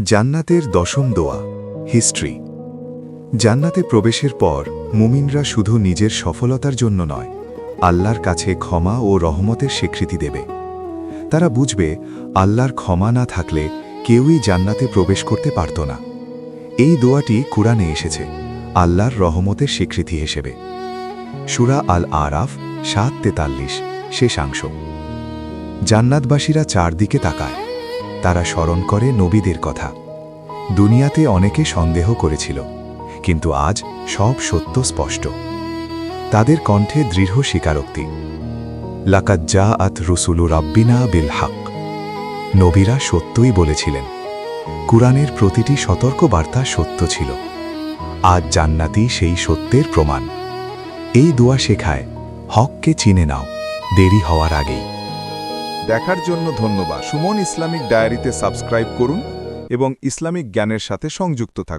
জান্নাতের দশম দোয়া হিস্ট্রি। জান্নাতে প্রবেশের পর মুমিনরা শুধু নিজের সফলতার জন্য নয়, আল্লাহর কাছে ক্ষমা ও রহমতের স্বীকৃতি দেবে। তারা বুঝবে আল্লাহর ক্ষমা না থাকলে কেউই জান্নাতে প্রবেশ করতে পারত না। এই দোয়াটি কুরআনে এসেছে আল্লাহর রহমতের স্বীকৃতি হিসেবে। সূরা আল আরাফ ৭:৪৩ শেষাংশ। জান্নাতবাসীরা চারদিকে তাকায়, তারা স্মরণ করে নবীদের কথা। দুনিয়াতে অনেকে সন্দেহ করেছিল, কিন্তু আজ সব সত্য স্পষ্ট। তাদের কণ্ঠে দৃঢ় স্বীকারোক্তি, লাকাদ জাআত রুসুলু রাব্বিনা বিল হক। নবীরা সত্যই বলেছিলেন। কুরআনের প্রতিটি সতর্ক বার্তা সত্য ছিল। আজ জান্নাতি সেই সত্যের প্রমাণ। এই দোয়া শেখায়, হককে চিনে নাও, দেরি হওয়ার আগেই। দেখার জন্য ধন্যবাদ। সুমন ইসলামিক ডায়েরিতে সাবস্ক্রাইব করুন এবং ইসলামিক জ্ঞানের সাথে সংযুক্ত থাকুন।